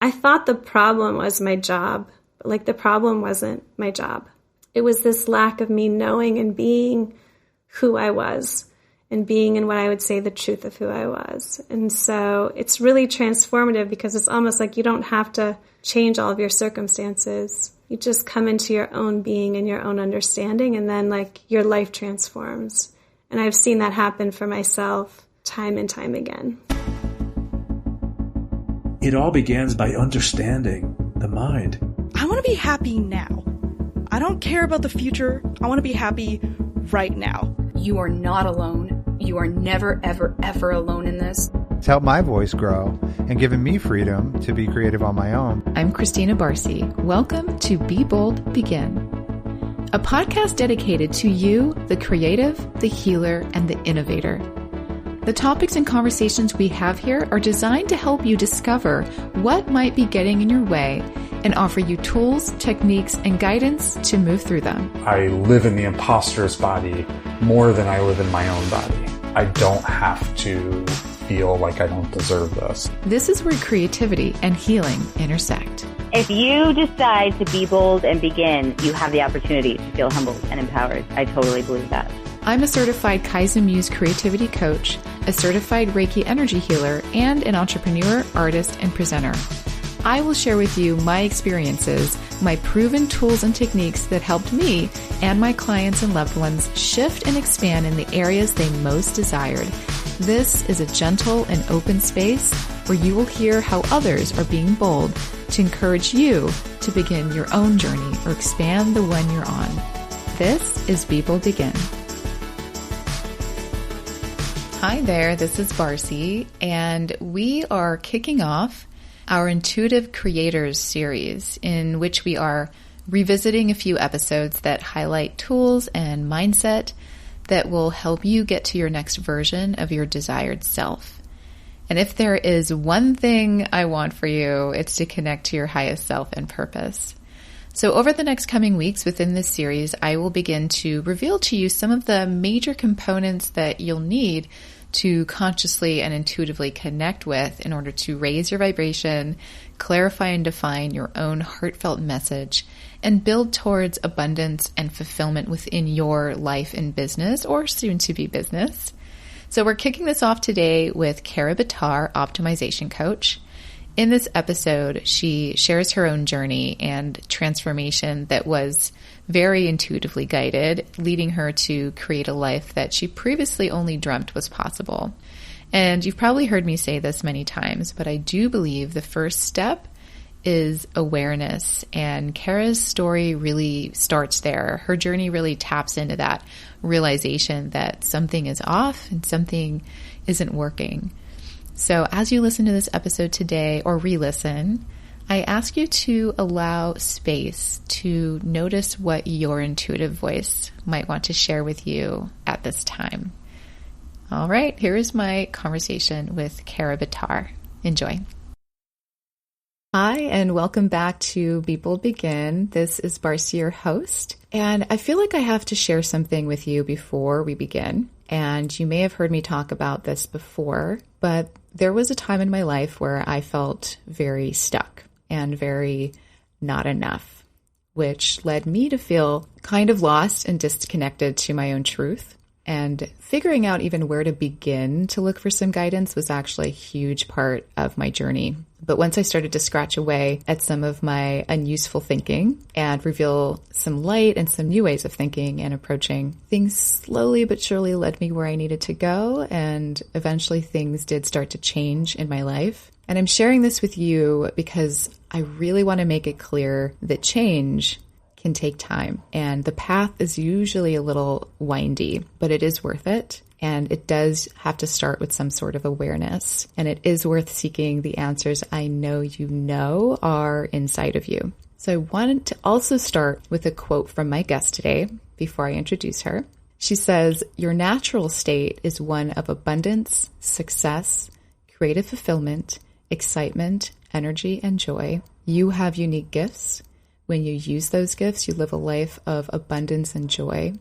I thought the problem was my job, but like the problem wasn't my job. It was this lack of me knowing and being who I was and being in what I would say the truth of who I was. And so it's really transformative because it's almost like you don't have to change all of your circumstances. You just come into your own being and your own understanding, and then like your life transforms. And I've seen that happen for myself time and time again. It all begins by understanding the mind. I want to be happy now. I don't care about the future. I want to be happy right now. You are not alone. You are never, ever, ever alone in this. It's helped my voice grow and given me freedom to be creative on my own. I'm Christina Barcy. Welcome to Be Bold, Begin, a podcast dedicated to you, the creative, the healer, and the innovator. The topics and conversations we have here are designed to help you discover what might be getting in your way and offer you tools, techniques, and guidance to move through them. I live in the imposter's body more than I live in my own body. I don't have to feel like I don't deserve this. This is where creativity and healing intersect. If you decide to be bold and begin, you have the opportunity to feel humbled and empowered. I totally believe that. I'm a certified Kaizen Muse creativity coach, a certified Reiki energy healer, and an entrepreneur, artist, and presenter. I will share with you my experiences, my proven tools and techniques that helped me and my clients and loved ones shift and expand in the areas they most desired. This is a gentle and open space where you will hear how others are being bold to encourage you to begin your own journey or expand the one you're on. This is Be Bold Begin. Hi there, this is Barcy, and we are kicking off our Intuitive Creators series, in which we are revisiting a few episodes that highlight tools and mindset that will help you get to your next version of your desired self. And if there is one thing I want for you, it's to connect to your highest self and purpose. So over the next coming weeks within this series, I will begin to reveal to you some of the major components that you'll need to consciously and intuitively connect with in order to raise your vibration, clarify and define your own heartfelt message, and build towards abundance and fulfillment within your life and business, or soon to be business. So we're kicking this off today with Kara Bitar, optimization coach. In this episode, she shares her own journey and transformation that was very intuitively guided, leading her to create a life that she previously only dreamt was possible. And you've probably heard me say this many times, but I do believe the first step is awareness. And Kara's story really starts there. Her journey really taps into that realization that something is off and something isn't working. So as you listen to this episode today or re-listen, I ask you to allow space to notice what your intuitive voice might want to share with you at this time. All right, here is my conversation with Kara Bitar. Enjoy. Hi, and welcome back to Be Bold Begin. This is Barcy, your host, and I feel like I have to share something with you before we begin. And you may have heard me talk about this before, but there was a time in my life where I felt very stuck and very not enough, which led me to feel kind of lost and disconnected to my own truth. And figuring out even where to begin to look for some guidance was actually a huge part of my journey. But once I started to scratch away at some of my unuseful thinking and reveal some light and some new ways of thinking and approaching, things slowly but surely led me where I needed to go. And eventually things did start to change in my life. And I'm sharing this with you because I really want to make it clear that change can take time. And the path is usually a little windy, but it is worth it. And it does have to start with some sort of awareness. And it is worth seeking the answers I know you know are inside of you. So I wanted to also start with a quote from my guest today before I introduce her. She says, "Your natural state is one of abundance, success, creative fulfillment, excitement, energy, and joy. You have unique gifts. When you use those gifts, you live a life of abundance and joy.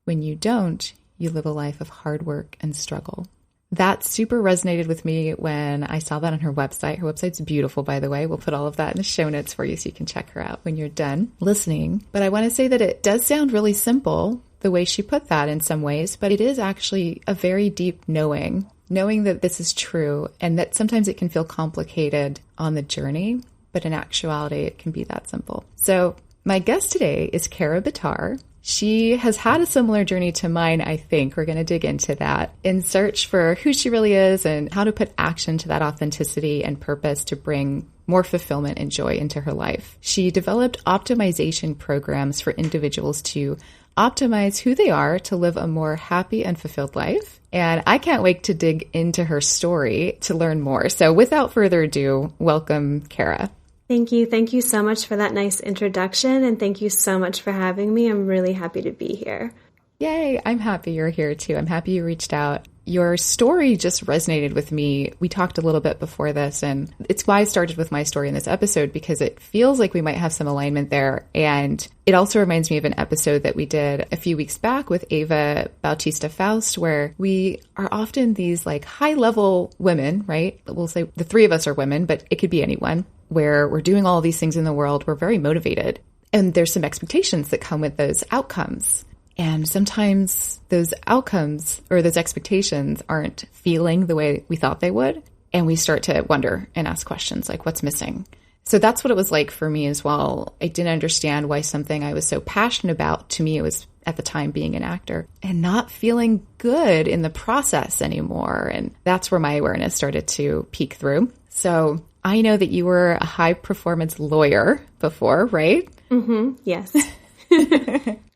When you don't, you live a life of hard work and struggle." That super resonated with me when I saw that on her website. Her website's beautiful, by the way. We'll put all of that in the show notes for you so you can check her out when you're done listening. But I want to say that it does sound really simple, the way she put that in some ways, but it is actually a very deep knowing that this is true and that sometimes it can feel complicated on the journey, but in actuality, it can be that simple. So my guest today is Kara Bitar. She has had a similar journey to mine, I think. We're going to dig into that in search for who she really is and how to put action to that authenticity and purpose to bring more fulfillment and joy into her life. She developed optimization programs for individuals to optimize who they are to live a more happy and fulfilled life. And I can't wait to dig into her story to learn more. So without further ado, welcome, Kara. Thank you. Thank you so much for that nice introduction. And thank you so much for having me. I'm really happy to be here. Yay. I'm happy you're here too. I'm happy you reached out. Your story just resonated with me. We talked a little bit before this, and it's why I started with my story in this episode, because it feels like we might have some alignment there. And it also reminds me of an episode that we did a few weeks back with Ava Bautista Faust, where we are often these like high level women, right? We'll say the three of us are women, but it could be anyone, where we're doing all these things in the world. We're very motivated. And there's some expectations that come with those outcomes. And sometimes those outcomes or those expectations aren't feeling the way we thought they would. And we start to wonder and ask questions like, what's missing? So that's what it was like for me as well. I didn't understand why something I was so passionate about, to me, it was at the time being an actor, and not feeling good in the process anymore. And that's where my awareness started to peek through. So I know that you were a high performance lawyer before, right? Mm-hmm. Yes,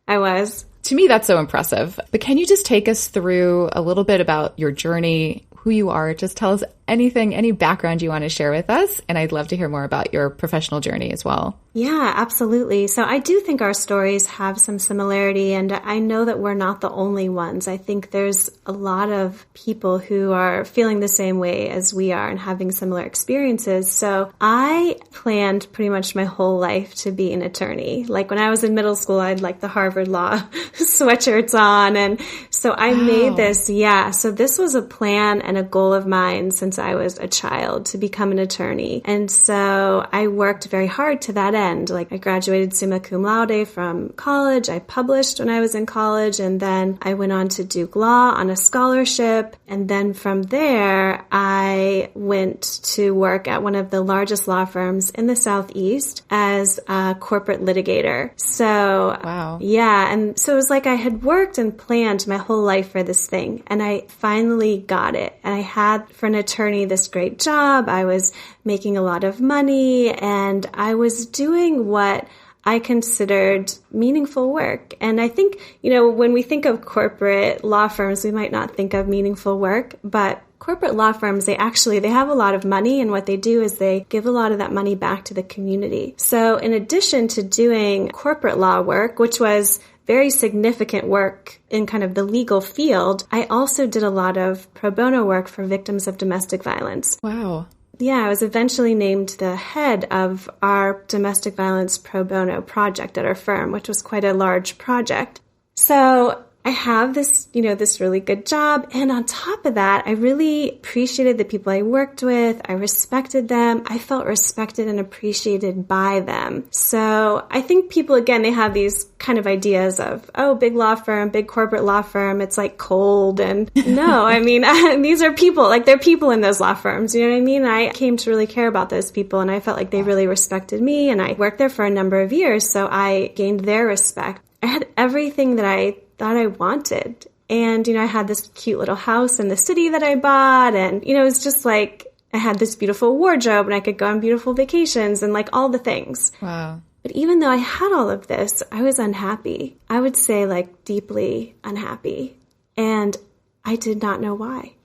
I was. To me, that's so impressive. But can you just take us through a little bit about your journey, who you are? Just tell us anything, any background you want to share with us. And I'd love to hear more about your professional journey as well. Yeah, absolutely. So I do think our stories have some similarity, and I know that we're not the only ones. I think there's a lot of people who are feeling the same way as we are and having similar experiences. So I planned pretty much my whole life to be an attorney. Like when I was in middle school, I had like the Harvard Law sweatshirts on. And so I made this, so this was a plan and a goal of mine since I was a child to become an attorney. And so I worked very hard to that end. Like I graduated summa cum laude from college. I published when I was in college, and then I went on to Duke Law on a scholarship. And then from there, I went to work at one of the largest law firms in the Southeast as a corporate litigator. So, and so it was like I had worked and planned my whole life for this thing, and I finally got it. And I had, for an attorney, this great job. I was making a lot of money, and I was doing what I considered meaningful work. And I think, when we think of corporate law firms, we might not think of meaningful work, but corporate law firms, they have a lot of money, and what they do is they give a lot of that money back to the community. So in addition to doing corporate law work, which was very significant work in kind of the legal field, I also did a lot of pro bono work for victims of domestic violence. Wow. Yeah, I was eventually named the head of our domestic violence pro bono project at our firm, which was quite a large project. So I have this, this really good job. And on top of that, I really appreciated the people I worked with. I respected them. I felt respected and appreciated by them. So I think people, again, they have these kind of ideas of, big law firm, big corporate law firm. It's like cold. And no, I mean, these are people, like they're people in those law firms. You know what I mean? I came to really care about those people, and I felt like they really respected me, and I worked there for a number of years. So I gained their respect. I had everything that I thought I wanted. And, I had this cute little house in the city that I bought. And, it was just like I had this beautiful wardrobe, and I could go on beautiful vacations and like all the things. Wow. But even though I had all of this, I was unhappy. I would say like deeply unhappy. And I did not know why.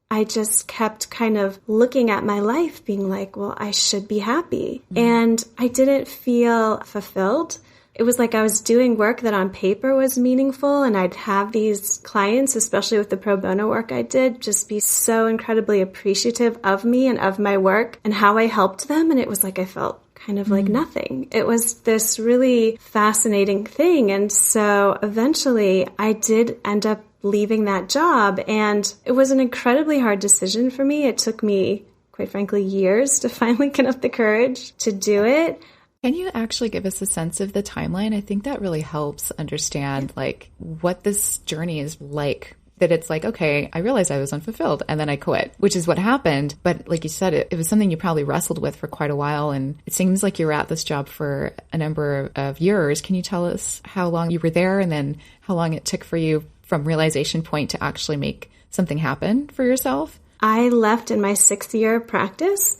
I just kept kind of looking at my life being like, well, I should be happy. And I didn't feel fulfilled. It was like I was doing work that on paper was meaningful, and I'd have these clients, especially with the pro bono work I did, just be so incredibly appreciative of me and of my work and how I helped them. And it was like I felt kind of like nothing. It was this really fascinating thing. And so eventually I did end up leaving that job. And it was an incredibly hard decision for me. It took me, quite frankly, years to finally get up the courage to do it. Can you actually give us a sense of the timeline? I think that really helps understand like what this journey is like. That it's like, okay, I realized I was unfulfilled and then I quit, which is what happened. But like you said, it was something you probably wrestled with for quite a while. And it seems like you were at this job for a number of years. Can you tell us how long you were there and then how long it took for you from realization point to actually make something happen for yourself? I left in my 6th year of practice.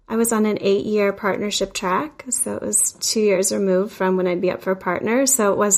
I was on an 8-year partnership track. So it was 2 years removed from when I'd be up for partner. So it was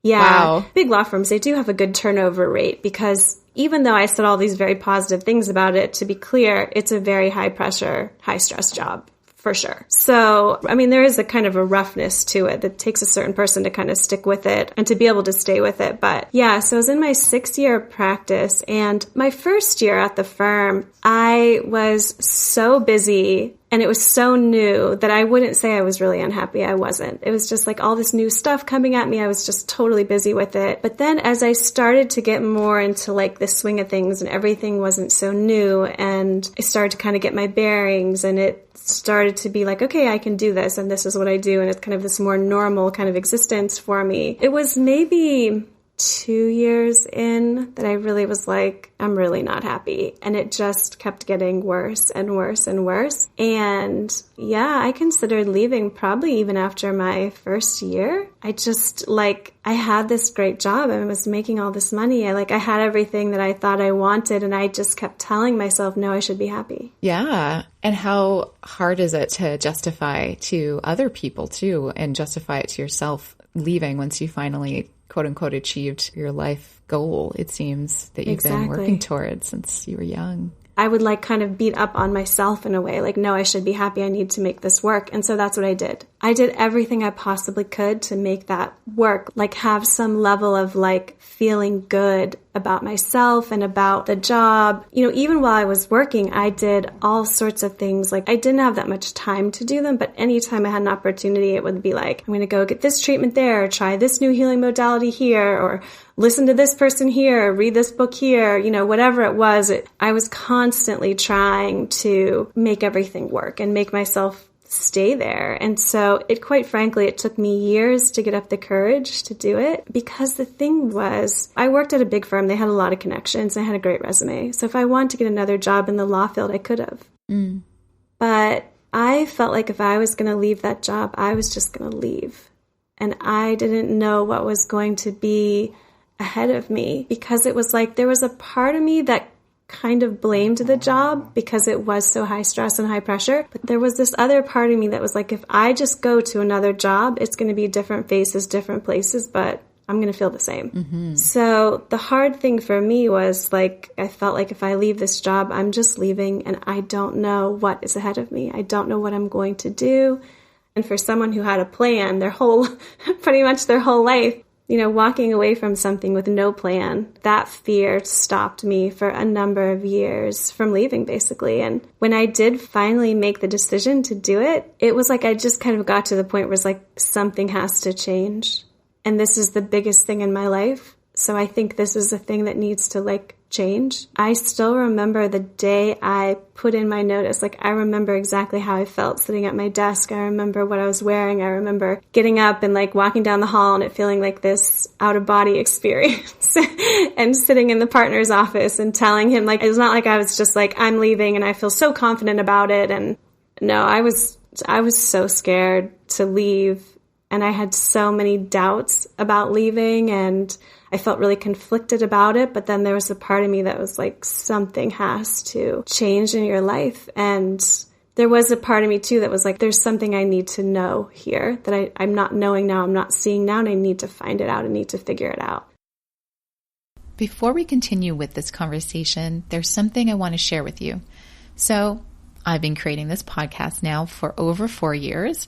wow. Big law firms, they do have a good turnover rate because even though I said all these very positive things about it, to be clear, it's a very high pressure, high stress job for sure. So, I mean, there is a kind of a roughness to it that takes a certain person to kind of stick with it and to be able to stay with it. But yeah, so I was in my 6th year of practice and my first year at the firm, I was so busy and it was so new that I wouldn't say I was really unhappy. I wasn't. It was just like all this new stuff coming at me. I was just totally busy with it. But then as I started to get more into like the swing of things and everything wasn't so new and I started to kind of get my bearings and it started to be like, okay, I can do this and this is what I do. And it's kind of this more normal kind of existence for me. It was maybe 2 years in that I really was like, I'm really not happy. And it just kept getting worse and worse and worse. And yeah, I considered leaving probably even after my first year. I just I had this great job. I was making all this money. I had everything that I thought I wanted. And I just kept telling myself, no, I should be happy. Yeah. And how hard is it to justify to other people too, and justify it to yourself leaving once you finally quote unquote achieved your life goal, it seems, that you've been working towards since you were young? I would kind of beat up on myself in a way, no, I should be happy. I need to make this work. And so that's what I did. I did everything I possibly could to make that work, have some level of feeling good about myself and about the job. Even while I was working, I did all sorts of things. I didn't have that much time to do them, but anytime I had an opportunity, it would be I'm going to go get this treatment there, or try this new healing modality here, or listen to this person here, read this book here, whatever it was. I was constantly trying to make everything work and make myself stay there. And so quite frankly, it took me years to get up the courage to do it, because the thing was, I worked at a big firm. They had a lot of connections. I had a great resume. So if I wanted to get another job in the law field, I could have. But I felt like if I was going to leave that job, I was just going to leave. And I didn't know what was going to be ahead of me, because it was there was a part of me that kind of blamed the job because it was so high stress and high pressure. But there was this other part of me that was if I just go to another job, it's going to be different faces, different places, but I'm going to feel the same. Mm-hmm. So the hard thing for me was I felt if I leave this job, I'm just leaving and I don't know what is ahead of me. I don't know what I'm going to do. And for someone who had a plan pretty much their whole life, walking away from something with no plan, that fear stopped me for a number of years from leaving, basically. And when I did finally make the decision to do it, it was I just kind of got to the point where it's something has to change. And this is the biggest thing in my life. So I think this is a thing that needs to change. I still remember the day I put in my notice. I remember exactly how I felt sitting at my desk. I remember what I was wearing. I remember getting up and walking down the hall and it feeling like this out of body experience and sitting in the partner's office and telling him it's not I was just I'm leaving and I feel so confident about it. And no, I was so scared to leave. And I had so many doubts about leaving and I felt really conflicted about it. But then there was a part of me that was something has to change in your life. And there was a part of me too that was there's something I need to know here that I'm not knowing now, I'm not seeing now, and I need to find it out, I need to figure it out. Before we continue with this conversation, there's something I want to share with you. So I've been creating this podcast now for over 4 years.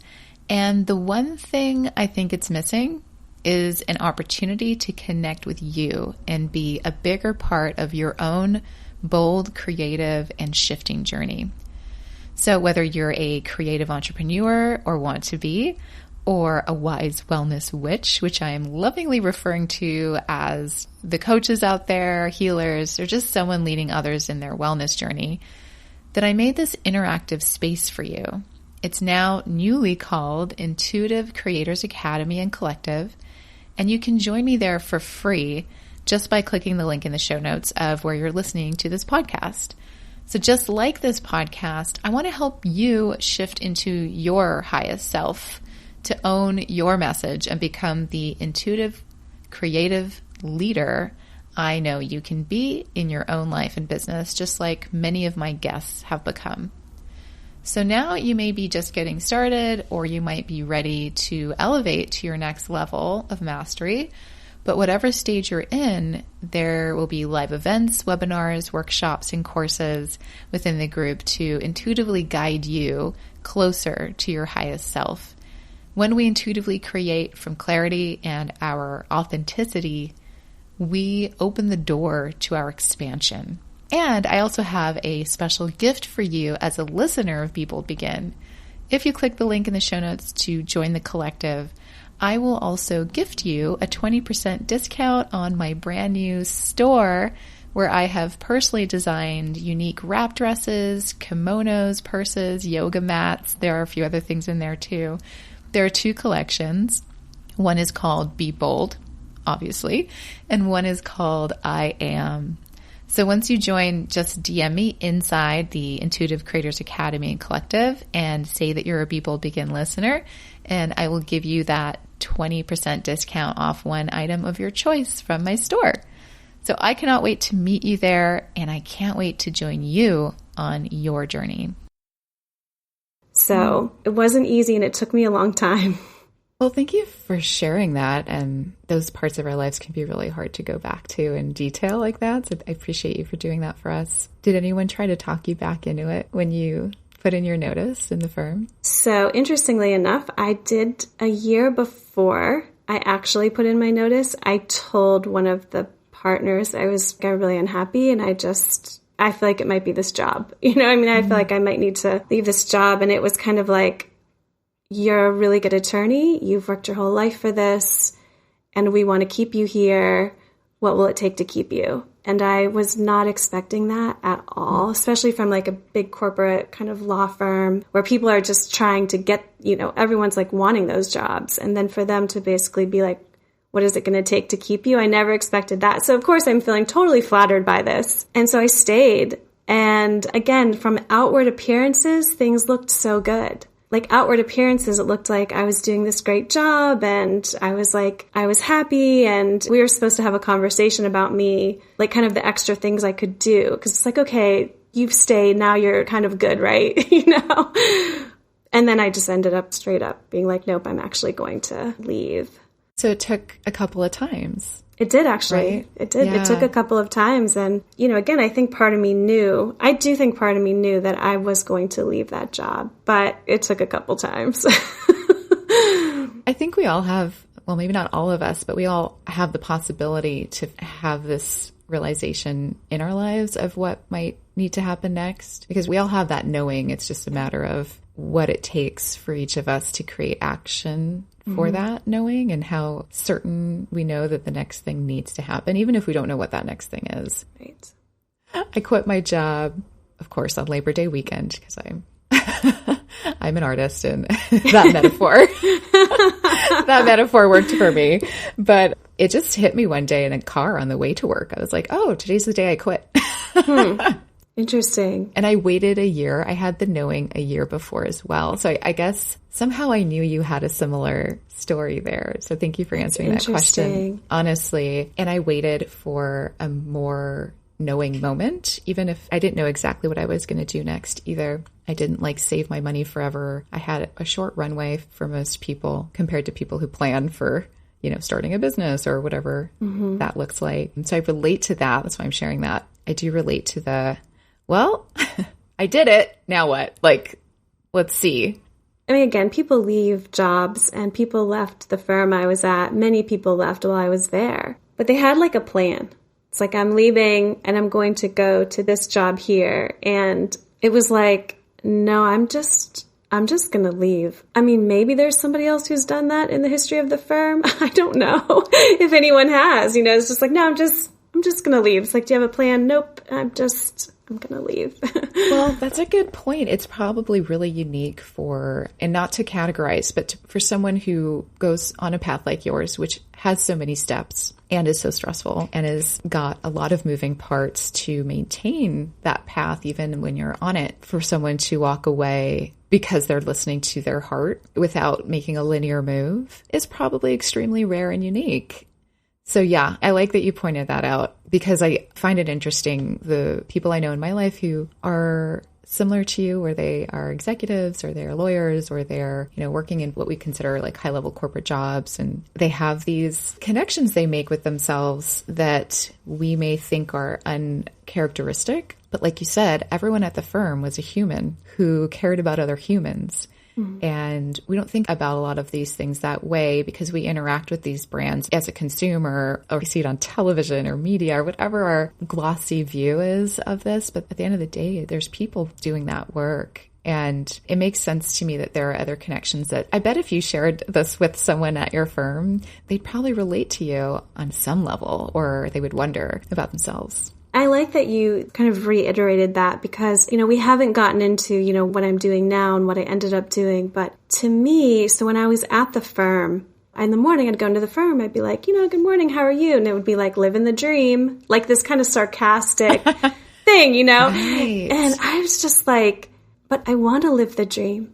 And the one thing I think it's missing is an opportunity to connect with you and be a bigger part of your own bold, creative, and shifting journey. So whether you're a creative entrepreneur or want to be, or a wise wellness witch, which I am lovingly referring to as the coaches out there, healers, or just someone leading others in their wellness journey, that I made this interactive space for you. It's now newly called Intuitive Creators Academy and Collective, and you can join me there for free just by clicking the link in the show notes of where you're listening to this podcast. So just like this podcast, I want to help you shift into your highest self, to own your message and become the intuitive, creative leader I know you can be in your own life and business, just like many of my guests have become. So now you may be just getting started, or you might be ready to elevate to your next level of mastery. But whatever stage you're in, there will be live events, webinars, workshops, and courses within the group to intuitively guide you closer to your highest self. When we intuitively create from clarity and our authenticity, we open the door to our expansion. And I also have a special gift for you as a listener of Be Bold Begin. If you click the link in the show notes to join the collective, I will also gift you a 20% discount on my brand new store, where I have personally designed unique wrap dresses, kimonos, purses, yoga mats. There are a few other things in there too. There are 2 collections. One is called Be Bold, obviously, and one is called I Am. So once you join, just DM me inside the Intuitive Creators Academy and Collective and say that you're a Be Bold Begin listener, and I will give you that 20% discount off one item of your choice from my store. So I cannot wait to meet you there, and I can't wait to join you on your journey. So it wasn't easy, and it took me a long time. Well, thank you for sharing that. And those parts of our lives can be really hard to go back to in detail like that. So I appreciate you for doing that for us. Did anyone try to talk you back into it when you put in your notice in the firm? So interestingly enough, I did a year before I actually put in my notice. I told one of the partners I got really unhappy, and I feel like it might be this job. I feel like I might need to leave this job. And it was kind of like, you're a really good attorney. You've worked your whole life for this, and we want to keep you here. What will it take to keep you? And I was not expecting that at all, especially from like a big corporate kind of law firm where people are just trying to get, everyone's like wanting those jobs. And then for them to basically be like, what is it going to take to keep you? I never expected that. So of course I'm feeling totally flattered by this. And so I stayed. And again, from outward appearances, things looked so good. Like outward appearances, it looked like I was doing this great job, and I was happy, and we were supposed to have a conversation about me, like kind of the extra things I could do. Because it's like, okay, you've stayed, now you're kind of good, right? And then I just ended up straight up being like, nope, I'm actually going to leave. So it took a couple of times. It did actually. Right? It did. Yeah. It took a couple of times. And, again, I do think part of me knew that I was going to leave that job, but it took a couple times. I think we all have, well, maybe not all of us, but we all have the possibility to have this realization in our lives of what might need to happen next, because we all have that knowing. It's just a matter of what it takes for each of us to create action for that knowing, and how certain we know that the next thing needs to happen, even if we don't know what that next thing is. Right. I quit my job, of course, on Labor Day weekend, because I'm an artist, and that metaphor worked for me. But it just hit me one day in a car on the way to work. I was like, oh, today's the day I quit. Interesting. And I waited a year. I had the knowing a year before as well. So I guess somehow I knew you had a similar story there. So thank you for answering that question, honestly. And I waited for a more knowing moment, even if I didn't know exactly what I was going to do next either. I didn't save my money forever. I had a short runway for most people compared to people who plan for, starting a business or whatever that looks like. And so I relate to that. That's why I'm sharing that. I do relate to well, I did it. Now what? Let's see. I mean, again, people leave jobs, and people left the firm I was at. Many people left while I was there, but they had a plan. It's like, I'm leaving and I'm going to go to this job here. And it was like, no, I'm just I'm just going to leave. I mean, maybe there's somebody else who's done that in the history of the firm. I don't know if anyone has, it's just like, no, I'm just going to leave. It's like, do you have a plan? Nope. I'm going to leave. Well, that's a good point. It's probably really unique and not to categorize, but for someone who goes on a path like yours, which has so many steps and is so stressful and has got a lot of moving parts to maintain that path, even when you're on it, for someone to walk away because they're listening to their heart without making a linear move is probably extremely rare and unique. So yeah, I like that you pointed that out because I find it interesting. The people I know in my life who are similar to you, where they are executives or they're lawyers or they're, working in what we consider like high level corporate jobs. And they have these connections they make with themselves that we may think are uncharacteristic. But like you said, everyone at the firm was a human who cared about other humans. And we don't think about a lot of these things that way because we interact with these brands as a consumer, or we see it on television or media or whatever our glossy view is of this. But at the end of the day, there's people doing that work. And it makes sense to me that there are other connections that I bet if you shared this with someone at your firm, they'd probably relate to you on some level, or they would wonder about themselves. I like that you kind of reiterated that because, we haven't gotten into, what I'm doing now and what I ended up doing. But to me, so when I was at the firm, in the morning I'd go into the firm, I'd be like, good morning, how are you? And it would be like, living the dream, like this kind of sarcastic thing, Right. And I was just like, but I want to live the dream.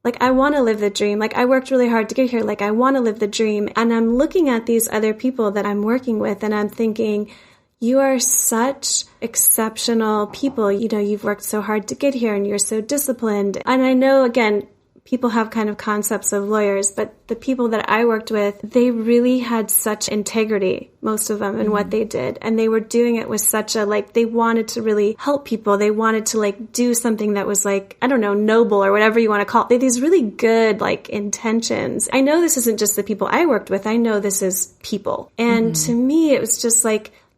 Like, I want to live the dream. Like, I worked really hard to get here. Like, I want to live the dream. And I'm looking at these other people that I'm working with and I'm thinking, you are such exceptional people. You've worked so hard to get here and you're so disciplined. And I know, again, people have kind of concepts of lawyers, but the people that I worked with, they really had such integrity, most of them, in what they did. And they were doing it with such they wanted to really help people. They wanted to do something that was noble or whatever you want to call it. They had these really good intentions. I know this isn't just the people I worked with. I know this is people. And to me, it was just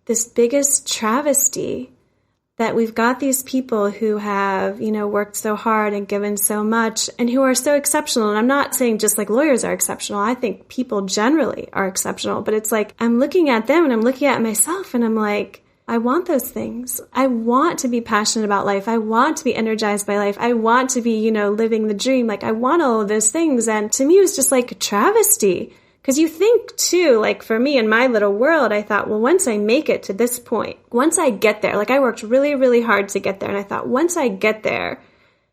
this biggest travesty that we've got these people who have, worked so hard and given so much and who are so exceptional. And I'm not saying just lawyers are exceptional. I think people generally are exceptional. But it's I'm looking at them and I'm looking at myself and I'm like, I want those things. I want to be passionate about life. I want to be energized by life. I want to be, living the dream. I want all of those things. And to me, it was just a travesty. Because you think, too, for me in my little world, I thought, well, once I make it to this point, once I get there, I worked really, really hard to get there. And I thought, once I get there,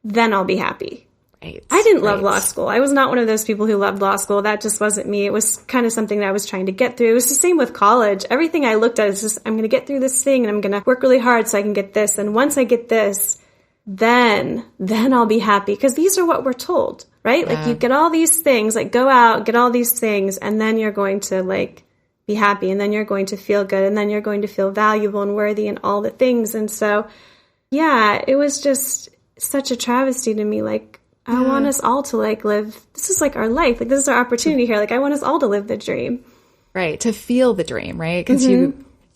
then I'll be happy. Right. I didn't love law school. I was not one of those people who loved law school. That just wasn't me. It was kind of something that I was trying to get through. It was the same with college. Everything I looked at is just, I'm going to get through this thing and I'm going to work really hard so I can get this. And once I get this, then I'll be happy. Because these are what we're told. Right? You get all these things, go out, get all these things, and then you're going to, be happy, and then you're going to feel good, and then you're going to feel valuable and worthy and all the things. And so, yeah, it was just such a travesty to me. I want us all to, live, this is, our life. This is our opportunity here. I want us all to live the dream. Right, to feel the dream, right? Because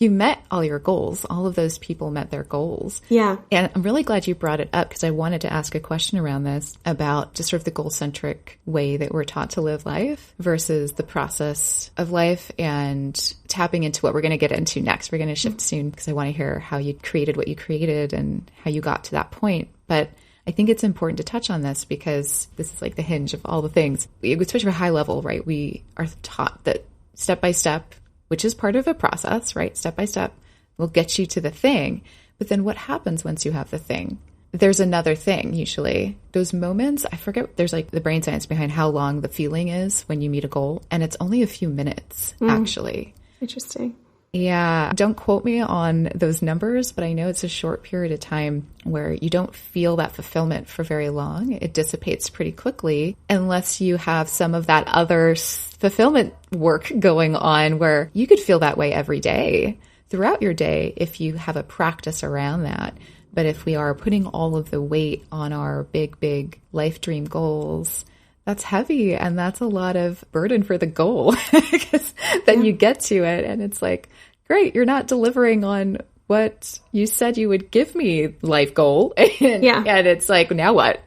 you met all your goals. All of those people met their goals. Yeah. And I'm really glad you brought it up because I wanted to ask a question around this about just sort of the goal-centric way that we're taught to live life versus the process of life and tapping into what we're going to get into next. We're going to shift soon because I want to hear how you created what you created and how you got to that point. But I think it's important to touch on this because this is the hinge of all the things. Especially for high level, right? We are taught that step by step, which is part of a process, right? Step by step will get you to the thing. But then what happens once you have the thing? There's another thing, usually. Those moments, I forget, there's the brain science behind how long the feeling is when you meet a goal. And it's only a few minutes, actually. Interesting. Yeah. Don't quote me on those numbers, but I know it's a short period of time where you don't feel that fulfillment for very long. It dissipates pretty quickly unless you have some of that other fulfillment work going on where you could feel that way every day throughout your day if you have a practice around that. But if we are putting all of the weight on our big, big life dream goals, that's heavy and that's a lot of burden for the goal because then you get to it and it's great, you're not delivering on what you said you would give me life goal. And it's now what,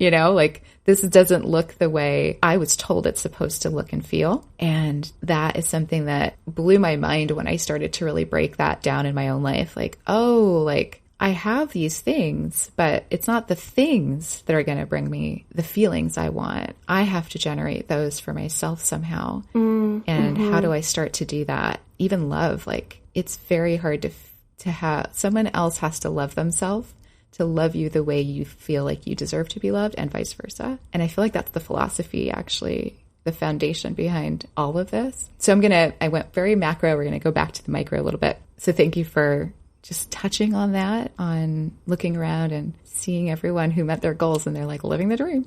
this doesn't look the way I was told it's supposed to look and feel. And that is something that blew my mind when I started to really break that down in my own life. Like, oh, like I have these things, but it's not the things that are going to bring me the feelings I want. I have to generate those for myself somehow. And how do I start to do that? Even love, like it's very hard to have someone else has to love themselves to love you the way you feel like you deserve to be loved, and vice versa. And I feel like that's the philosophy, actually, the foundation behind all of this. So I went very macro. We're going to go back to the micro a little bit. So thank you for just touching on that, on looking around and seeing everyone who met their goals and they're like living the dream.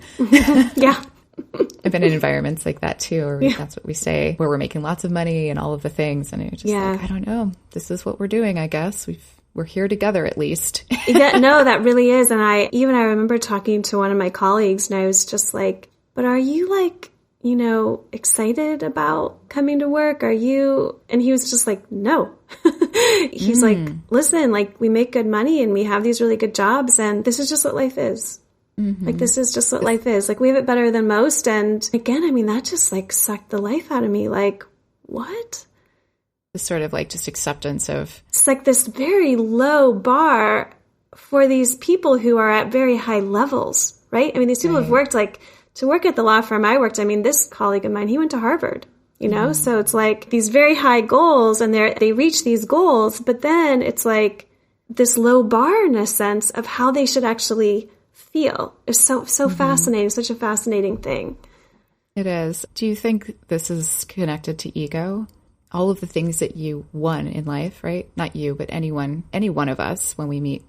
Yeah. I've been in environments like that too, or that's what we say, where we're making lots of money and all of the things. And it's just like, I don't know, this is what we're doing, I guess. We're here together at least. No, that really is. And I remember talking to one of my colleagues and I was just like, but are you like, excited about coming to work? Are you? And he was just like, no. He's like, listen, like we make good money and we have these really good jobs and this is just what life is. Like, this is just what life is. Like, we have it better than most. And again, I mean, that just like sucked the life out of me. Like, what? This sort of like just acceptance of. It's like this very low bar for these people who are at very high levels, right? I mean, these people have worked like to work at the law firm I worked. I mean, this colleague of mine, he went to Harvard, so it's like these very high goals and they reach these goals, but then it's like this low bar in a sense of how they should actually feel. It's so fascinating, such a fascinating thing. It is. Do you think this is connected to ego? All of the things that you won in life, right? Not you, but any one of us, when we meet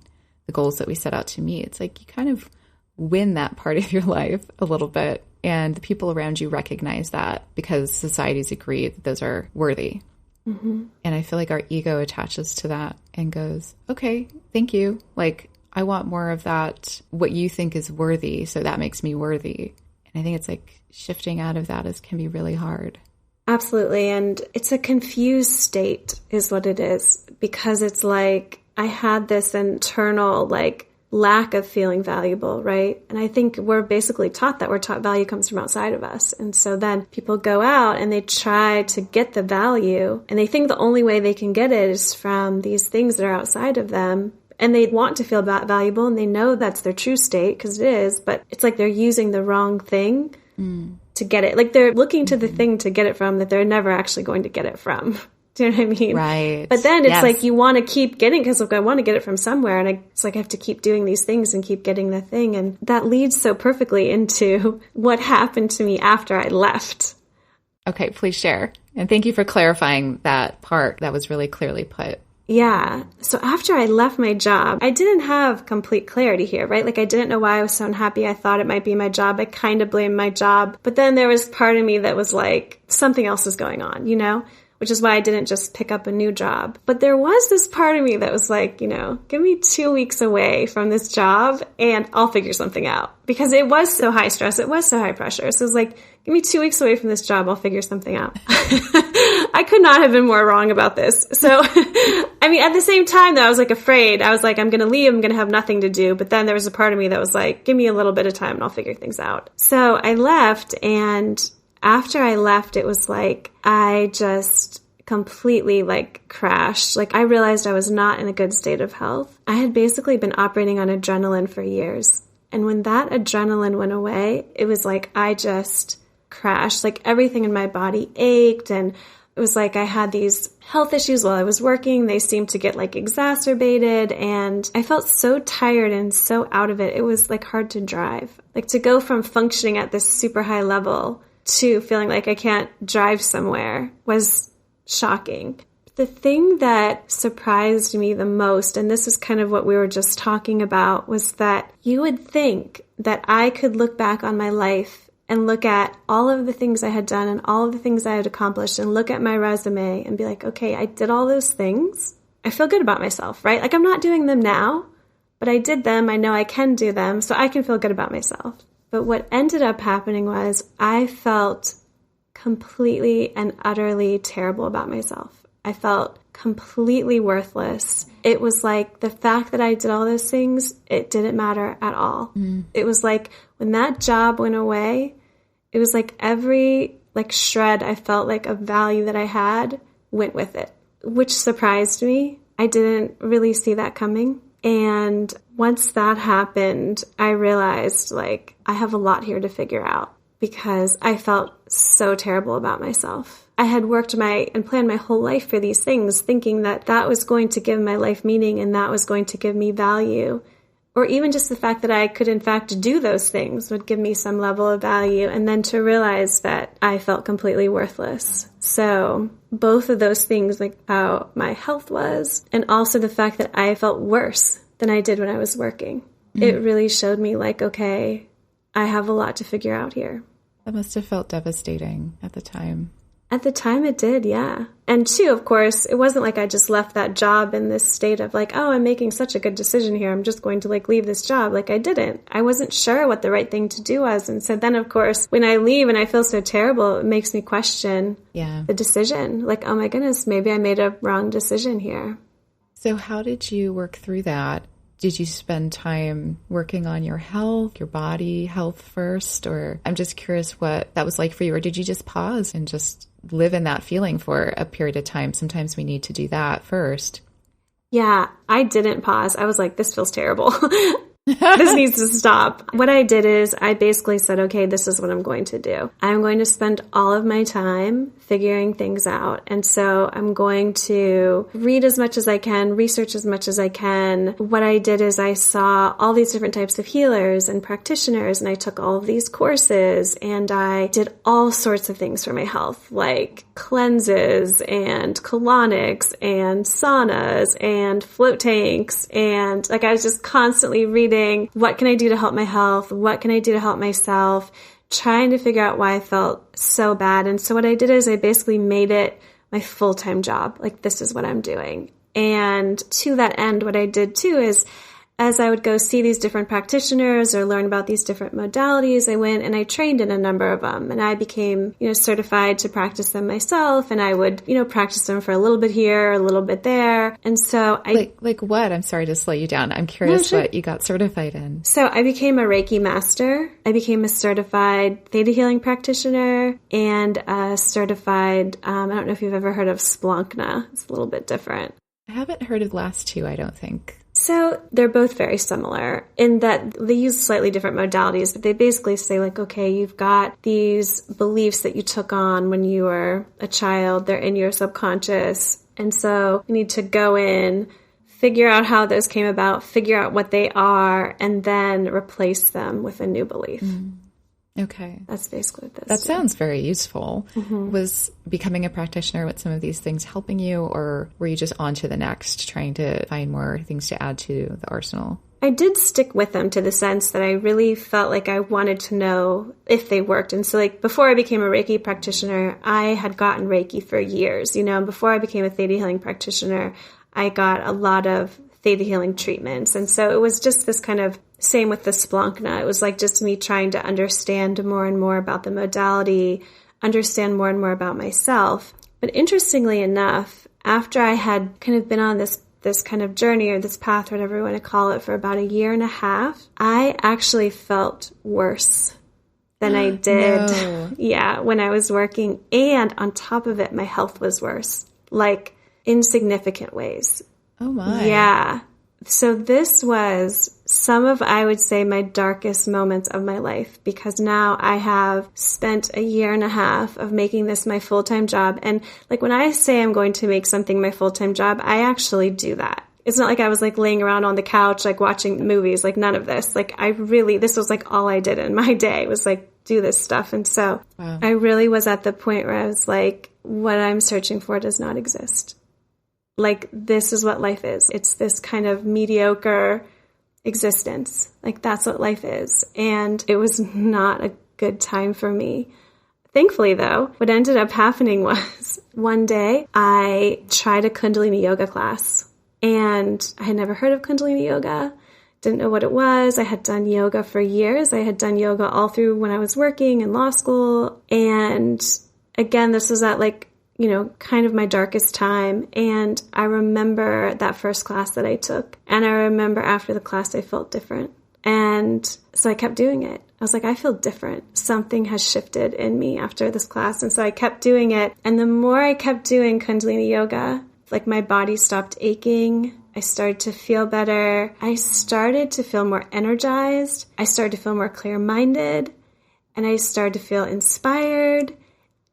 the goals that we set out to meet, it's like you kind of win that part of your life a little bit. And the people around you recognize that because societies agree that those are worthy. And I feel like our ego attaches to that and goes, okay, thank you. Like, I want more of that, what you think is worthy, so that makes me worthy. And I think it's like shifting out of that can be really hard. Absolutely. And it's a confused state is what it is, because it's like I had this internal like lack of feeling valuable, right? And I think we're basically taught value comes from outside of us. And so then people go out and they try to get the value and they think the only way they can get it is from these things that are outside of them. And they want to feel valuable and they know that's their true state because it is, but it's like they're using the wrong thing to get it. Like they're looking to the thing to get it from that they're never actually going to get it from. Do you know what I mean? Right. But then it's like you want to keep getting, because I want to get it from somewhere. And it's like I have to keep doing these things and keep getting the thing. And that leads so perfectly into what happened to me after I left. Okay, please share. And thank you for clarifying that part. That was really clearly put. Yeah. So after I left my job, I didn't have complete clarity here, right? Like I didn't know why I was so unhappy. I thought it might be my job. I kind of blamed my job. But then there was part of me that was like, something else is going on, which is why I didn't just pick up a new job. But there was this part of me that was like, give me 2 weeks away from this job and I'll figure something out. Because it was so high stress. It was so high pressure. So it was like, give me 2 weeks away from this job. I'll figure something out. I could not have been more wrong about this. So, I mean, at the same time, though, I was like afraid. I was like, I'm going to leave. I'm going to have nothing to do. But then there was a part of me that was like, give me a little bit of time and I'll figure things out. So I left. And after I left, it was like, I just completely like crashed. Like I realized I was not in a good state of health. I had basically been operating on adrenaline for years. And when that adrenaline went away, it was like I just crashed. Like everything in my body ached, and it was like I had these health issues while I was working. They seemed to get like exacerbated, and I felt so tired and so out of it. It was like hard to drive. Like to go from functioning at this super high level to feeling like I can't drive somewhere was shocking. The thing that surprised me the most, and this is kind of what we were just talking about, was that you would think that I could look back on my life and look at all of the things I had done and all of the things I had accomplished and look at my resume and be like, okay, I did all those things. I feel good about myself, right? Like I'm not doing them now, but I did them. I know I can do them, so I can feel good about myself. But what ended up happening was I felt completely and utterly terrible about myself. I felt completely worthless. It was like the fact that I did all those things, it didn't matter at all. It was like, When that job went away, it was like every shred I felt like of value that I had went with it, which surprised me. I didn't really see that coming. And once that happened, I realized like I have a lot here to figure out because I felt so terrible about myself. I had worked and planned my whole life for these things, thinking that that was going to give my life meaning and that was going to give me value. Or even just the fact that I could in fact do those things would give me some level of value. And then to realize that I felt completely worthless. So both of those things, like how my health was, and also the fact that I felt worse than I did when I was working. It really showed me like, okay, I have a lot to figure out here. That must have felt devastating at the time. At the time it did, yeah. And two, of course, it wasn't like I just left that job in this state of like, oh, I'm making such a good decision here. I'm just going to like leave this job. Like I didn't. I wasn't sure what the right thing to do was. And so then, of course, when I leave and I feel so terrible, it makes me question the decision. Like, oh my goodness, maybe I made a wrong decision here. So how did you work through that? Did you spend time working on your health, your body health first? Or I'm just curious what that was like for you. Or did you just pause and just live in that feeling for a period of time? Sometimes we need to do that first. Yeah, I didn't pause. I was like, this feels terrible. This needs to stop. What I did is I basically said, okay, this is what I'm going to do. I'm going to spend all of my time figuring things out. And so I'm going to read as much as I can, research as much as I can. What I did is I saw all these different types of healers and practitioners, and I took all of these courses, and I did all sorts of things for my health, like cleanses and colonics and saunas and float tanks. And like I was just constantly reading, what can I do to help my health? What can I do to help myself? Trying to figure out why I felt so bad. And so what I did is I basically made it my full-time job. Like, this is what I'm doing. And to that end, what I did too is as I would go see these different practitioners or learn about these different modalities, I went and I trained in a number of them, and I became, certified to practice them myself, and I would, practice them for a little bit here, a little bit there. And so like what? I'm sorry to slow you down. I'm curious what you got certified in. So I became a Reiki master. I became a certified theta healing practitioner and a certified, I don't know if you've ever heard of Splankna. It's a little bit different. I haven't heard of the last two, I don't think. So they're both very similar in that they use slightly different modalities, but they basically say like, okay, you've got these beliefs that you took on when you were a child. They're in your subconscious. And so you need to go in, figure out how those came about, figure out what they are, and then replace them with a new belief. Okay. That's basically what this That sounds very useful. Was becoming a practitioner with some of these things helping you, or were you just on to the next, trying to find more things to add to the arsenal? I did stick with them to the sense that I really felt like I wanted to know if they worked. And so like before I became a Reiki practitioner, I had gotten Reiki for years, before I became a theta healing practitioner, I got a lot of theta healing treatments. And so it was just this kind of same with the Splankna. It was like just me trying to understand more and more about the modality, understand more and more about myself. But interestingly enough, after I had kind of been on this kind of journey or this path, whatever you want to call it, for about a year and a half, I actually felt worse than I did when I was working. And on top of it, my health was worse, like in significant ways. Oh my. Yeah. So this was some of, I would say, my darkest moments of my life, because now I have spent a year and a half of making this my full-time job. And like when I say I'm going to make something my full-time job, I actually do that. It's not like I was like laying around on the couch, like watching movies, like none of this. Like this was like all I did in my day was like do this stuff. And so I really was at the point where I was like, what I'm searching for does not exist. Like, this is what life is. It's this kind of mediocre existence. Like, that's what life is. And it was not a good time for me. Thankfully, though, what ended up happening was one day I tried a Kundalini yoga class. And I had never heard of Kundalini yoga. Didn't know what it was. I had done yoga for years. I had done yoga all through when I was working in law school. And again, this was at like, kind of my darkest time. And I remember that first class that I took. And I remember after the class, I felt different. And so I kept doing it. I was like, I feel different. Something has shifted in me after this class. And so I kept doing it. And the more I kept doing Kundalini yoga, like my body stopped aching. I started to feel better. I started to feel more energized. I started to feel more clear-minded. And I started to feel inspired.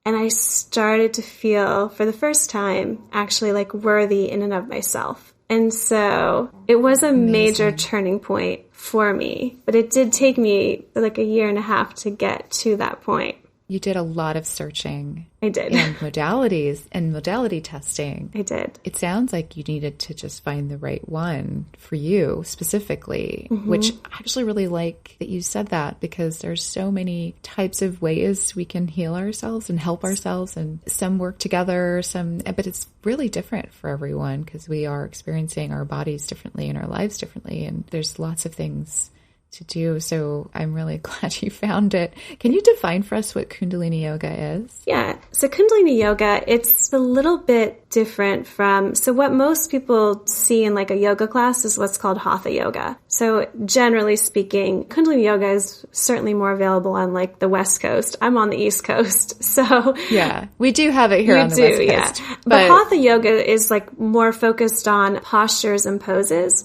And I started to feel, for the first time, actually like worthy in and of myself. And so it was a major turning point for me. But it did take me like 1.5 years to get to that point. You did a lot of searching. I did. And modalities and modality testing. I did. It sounds like you needed to just find the right one for you specifically, which I actually really like that you said that, because there's so many types of ways we can heal ourselves and help ourselves, and some work together, but it's really different for everyone because we are experiencing our bodies differently and our lives differently, and there's lots of things to do. So I'm really glad you found it. Can you define for us what Kundalini yoga is? Yeah. So Kundalini yoga, it's a little bit different from, so what most people see in like a yoga class is what's called Hatha yoga. So generally speaking, Kundalini yoga is certainly more available on like the West Coast. I'm on the East Coast. So yeah, we do have it here on the West Coast. Yeah. But Hatha yoga is like more focused on postures and poses.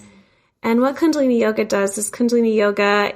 And what Kundalini yoga does is Kundalini yoga,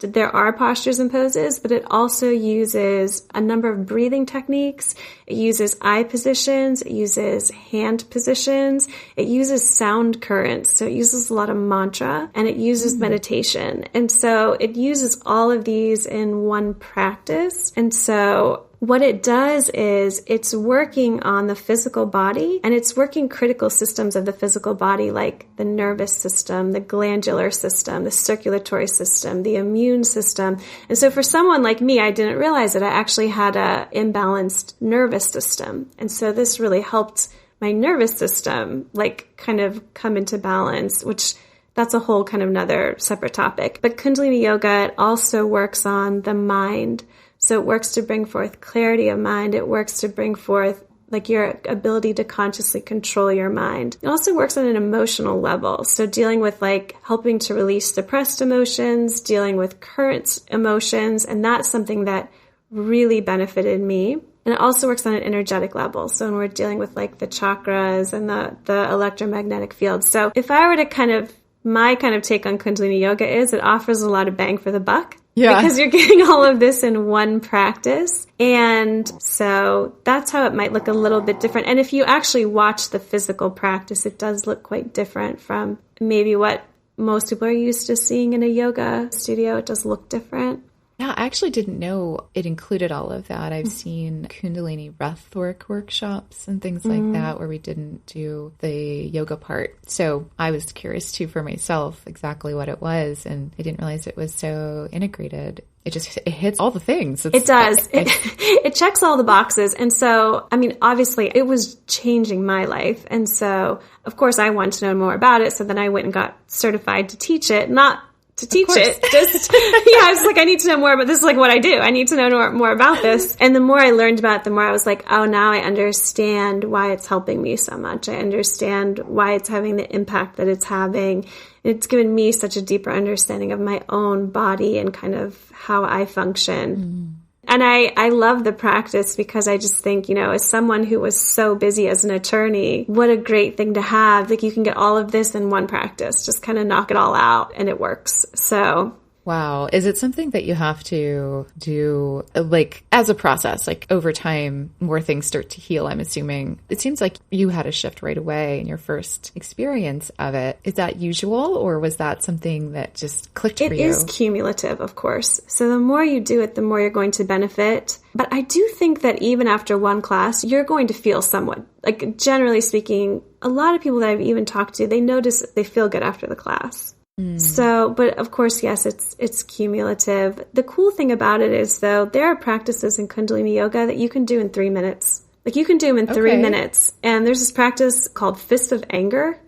there are postures and poses, but it also uses a number of breathing techniques. It uses eye positions. It uses hand positions. It uses sound currents. So it uses a lot of mantra, and it uses meditation. And so it uses all of these in one practice. And so what it does is it's working on the physical body, and it's working critical systems of the physical body, like the nervous system, the glandular system, the circulatory system, the immune system. And so for someone like me, I didn't realize that I actually had an imbalanced nervous system. And so this really helped my nervous system like kind of come into balance, which that's a whole kind of another separate topic. But Kundalini yoga, it also works on the mind. So it works to bring forth clarity of mind. It works to bring forth like your ability to consciously control your mind. It also works on an emotional level. So dealing with like helping to release suppressed emotions, dealing with current emotions. And that's something that really benefited me. And it also works on an energetic level. So when we're dealing with like the chakras and the electromagnetic field. So if I were to my kind of take on Kundalini yoga is it offers a lot of bang for the buck. Yeah. Because you're getting all of this in one practice. And so that's how it might look a little bit different. And if you actually watch the physical practice, it does look quite different from maybe what most people are used to seeing in a yoga studio. It does look different. Yeah, I actually didn't know it included all of that. I've seen Kundalini breathwork workshops and things like that where we didn't do the yoga part. So I was curious too for myself exactly what it was, and I didn't realize it was so integrated. It hits all the things. It does. It checks all the boxes. And so, I mean, obviously it was changing my life. And so, of course, I wanted to know more about it. So then I went and got certified to teach it, not to teach it. Just, I was like, I need to know more about this. Is like what I do. I need to know more about this. And the more I learned about it, the more I was like, oh, now I understand why it's helping me so much. I understand why it's having the impact that it's having. It's given me such a deeper understanding of my own body and kind of how I function. And I love the practice because I just think, as someone who was so busy as an attorney, what a great thing to have. Like you can get all of this in one practice, just kind of knock it all out and it works. So. Wow. Is it something that you have to do like as a process, like over time, more things start to heal? I'm assuming it seems like you had a shift right away in your first experience of it. Is that usual, or was that something that just clicked for you? It is cumulative, of course. So the more you do it, the more you're going to benefit. But I do think that even after one class, you're going to feel somewhat, like generally speaking, a lot of people that I've even talked to, they notice they feel good after the class. So, but of course, yes, it's cumulative. The cool thing about it is, though, there are practices in Kundalini yoga that you can do in 3 minutes. Like you can do them in 3 minutes. And there's this practice called Fist of Anger.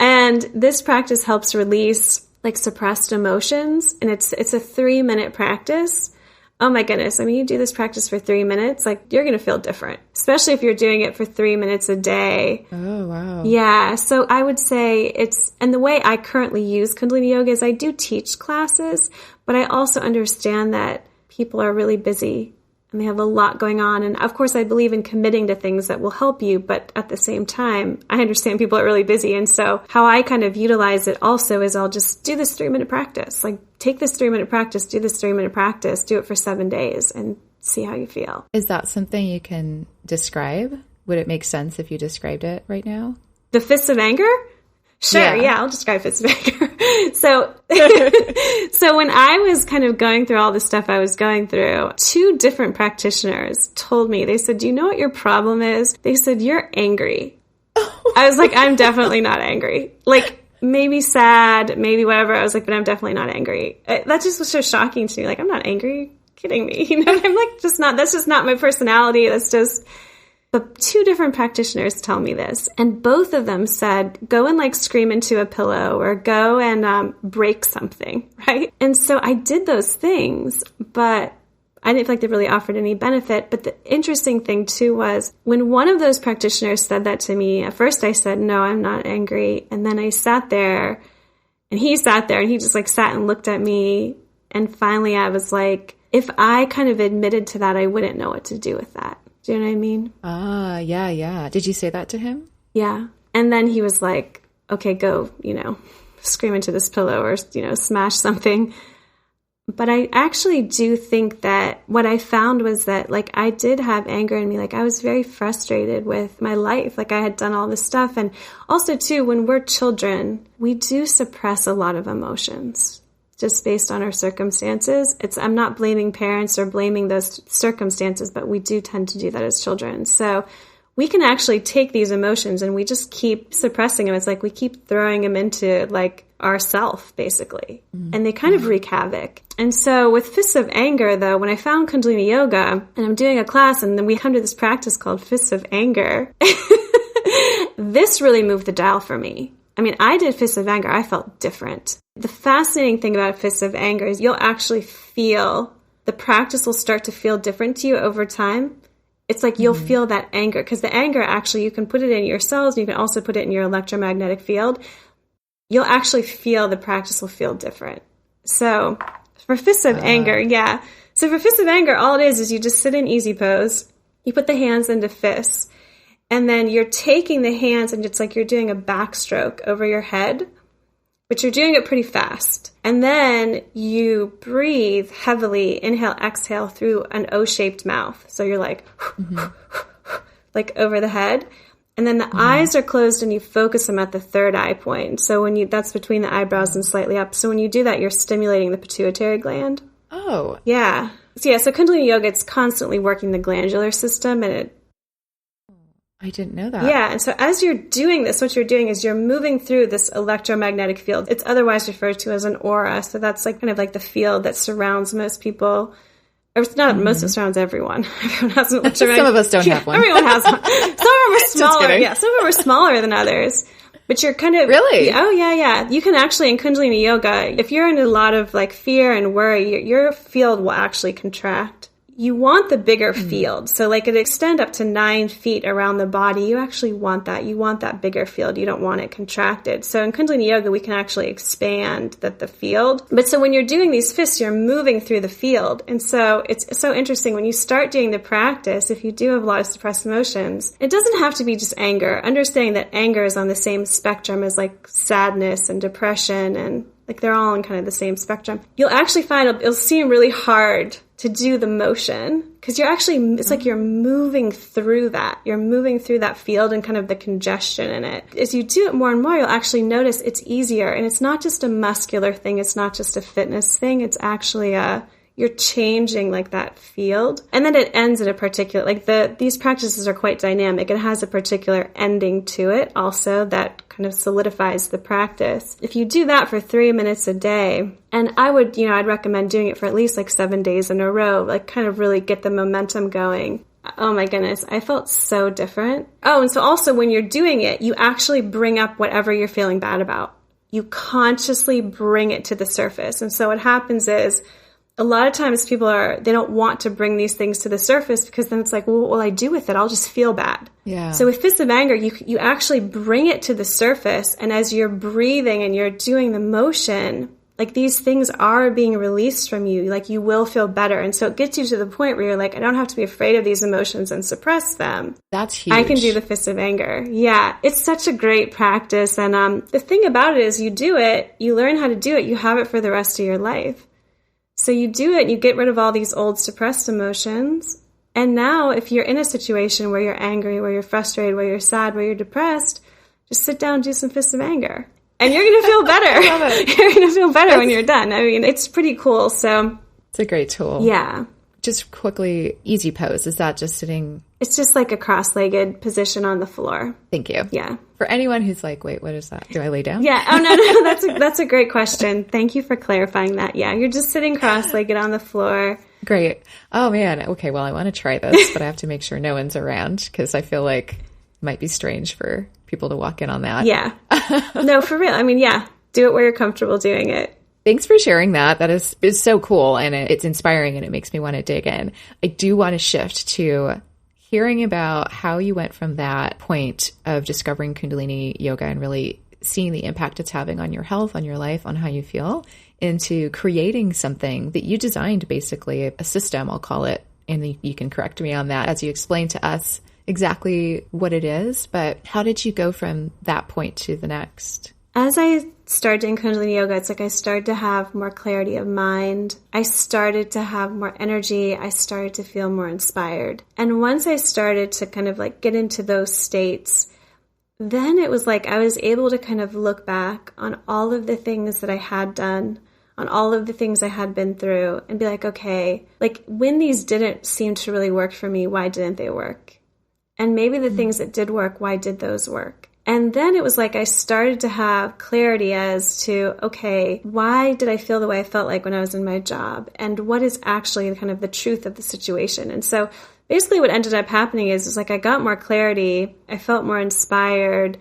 And this practice helps release like suppressed emotions. And it's a 3-minute practice. oh my goodness, I mean, you do this practice for 3 minutes, like you're going to feel different, especially if you're doing it for 3 minutes a day. Oh, wow. Yeah. So I would say and the way I currently use Kundalini Yoga is I do teach classes, but I also understand that people are really busy and they have a lot going on. And of course, I believe in committing to things that will help you. But at the same time, I understand people are really busy. And so how I kind of utilize it also is I'll just do this 3-minute practice. Like take this 3-minute practice, do this 3-minute practice, do it for 7 days and see how you feel. Is that something you can describe? Would it make sense if you described it right now? The fists of anger? Sure, yeah, I'll describe fists of anger. So when I was kind of going through all the stuff I was going through, 2 different practitioners told me, they said, do you know what your problem is? They said, you're angry. I was like, I'm definitely not angry. Like, maybe sad, maybe whatever. I was like, but I'm definitely not angry. That just was so shocking to me. Like, I'm not angry. Kidding me. You know, I'm like, that's just not my personality. That's just... But 2 different practitioners tell me this, and both of them said, go and like scream into a pillow or go and break something, right? And so I did those things, but I didn't feel like they really offered any benefit. But the interesting thing too was when one of those practitioners said that to me, at first I said, no, I'm not angry. And then I sat there and he sat there and he just like sat and looked at me. And finally I was like, if I kind of admitted to that, I wouldn't know what to do with that. Do you know what I mean? Yeah. Did you say that to him? Yeah. And then he was like, okay, go, scream into this pillow or, smash something. But I actually do think that what I found was that, like, I did have anger in me. Like, I was very frustrated with my life. Like, I had done all this stuff. And also, too, when we're children, we do suppress a lot of emotions just based on our circumstances. I'm not blaming parents or blaming those circumstances, but we do tend to do that as children. So we can actually take these emotions and we just keep suppressing them. It's like we keep throwing them into like ourself, basically. Mm-hmm. And they kind of wreak havoc. And so with Fists of Anger, though, when I found Kundalini Yoga and I'm doing a class and then we come to this practice called Fists of Anger, this really moved the dial for me. I mean, I did Fists of Anger. I felt different. The fascinating thing about Fists of Anger is you'll actually feel, the practice will start to feel different to you over time. It's like you'll feel that anger, because the anger actually, you can put it in your cells, and you can also put it in your electromagnetic field. You'll actually feel the practice will feel different. So for Fists of Anger, yeah. So for Fists of Anger, all it is you just sit in easy pose. You put the hands into fists. And then you're taking the hands and it's like you're doing a backstroke over your head, but you're doing it pretty fast. And then you breathe heavily, inhale, exhale through an O-shaped mouth. So you're like, like over the head. And then the eyes are closed and you focus them at the third eye point. So that's between the eyebrows and slightly up. So when you do that, you're stimulating the pituitary gland. Oh. Yeah. So Kundalini Yoga, it's constantly working the glandular system and I didn't know that. Yeah, and so as you're doing this, what you're doing is you're moving through this electromagnetic field. It's otherwise referred to as an aura, so that's like kind of like the field that surrounds most people. Or it's not most, it surrounds everyone. Everyone has an electromagnetic. Some of us don't have one. Everyone has one. Some of them are smaller. Yeah, some of them are smaller than others. But you're kind of... Really? Oh, yeah. You can actually, in Kundalini Yoga, if you're in a lot of like fear and worry, your field will actually contract. You want the bigger field. So like it extend up to 9 feet around the body. You actually want that. You want that bigger field. You don't want it contracted. So in Kundalini Yoga, we can actually expand the field. But so when you're doing these fists, you're moving through the field. And so it's so interesting when you start doing the practice, if you do have a lot of suppressed emotions, it doesn't have to be just anger. Understanding that anger is on the same spectrum as like sadness and depression, and like they're all on kind of the same spectrum. You'll actually find it'll seem really hard to do the motion because it's like you're moving through that. You're moving through that field and kind of the congestion in it. As you do it more and more, you'll actually notice it's easier. And it's not just a muscular thing. It's not just a fitness thing. It's actually you're changing like that field. And then it ends at a particular, like these practices are quite dynamic. It has a particular ending to it also that kind of solidifies the practice. If you do that for 3 minutes a day, and I'd recommend doing it for at least like 7 days in a row, like kind of really get the momentum going. Oh my goodness, I felt so different. Oh, and so also when you're doing it, you actually bring up whatever you're feeling bad about. You consciously bring it to the surface. And so what happens is, a lot of times people they don't want to bring these things to the surface because then it's like, well, what will I do with it? I'll just feel bad. Yeah. So with fists of anger, you actually bring it to the surface. And as you're breathing and you're doing the motion, like these things are being released from you, like you will feel better. And so it gets you to the point where you're like, I don't have to be afraid of these emotions and suppress them. That's huge. I can do the fist of anger. Yeah, it's such a great practice. And the thing about it is you do it, you learn how to do it, you have it for the rest of your life. So you do it and you get rid of all these old suppressed emotions. And now if you're in a situation where you're angry, where you're frustrated, where you're sad, where you're depressed, just sit down and do some fists of anger. And you're going to feel better. You're going to feel better when you're done. I mean, it's pretty cool. So it's a great tool. Yeah. Just quickly, easy pose. Is that just sitting? It's just like a cross-legged position on the floor. Thank you. Yeah. For anyone who's like, wait, what is that? Do I lay down? Yeah. Oh, no. That's a great question. Thank you for clarifying that. Yeah. You're just sitting cross-legged on the floor. Great. Oh, man. Okay. Well, I want to try this, but I have to make sure no one's around because I feel like it might be strange for people to walk in on that. Yeah. No, for real. I mean, yeah. Do it where you're comfortable doing it. Thanks for sharing that. That is so cool and it's inspiring and it makes me want to dig in. I do want to shift to hearing about how you went from that point of discovering Kundalini yoga and really seeing the impact it's having on your health, on your life, on how you feel, into creating something that you designed, basically a system, I'll call it. And you can correct me on that as you explain to us exactly what it is. But how did you go from that point to the next? As I started doing Kundalini yoga, it's like I started to have more clarity of mind. I started to have more energy. I started to feel more inspired. And once I started to kind of like get into those states, then it was like I was able to kind of look back on all of the things that I had done, on all of the things I had been through and be like, okay, like when these didn't seem to really work for me, why didn't they work? And maybe the things that did work, why did those work? And then it was like I started to have clarity as to, okay, why did I feel the way I felt like when I was in my job? And what is actually kind of the truth of the situation? And so basically what ended up happening is like I got more clarity, I felt more inspired,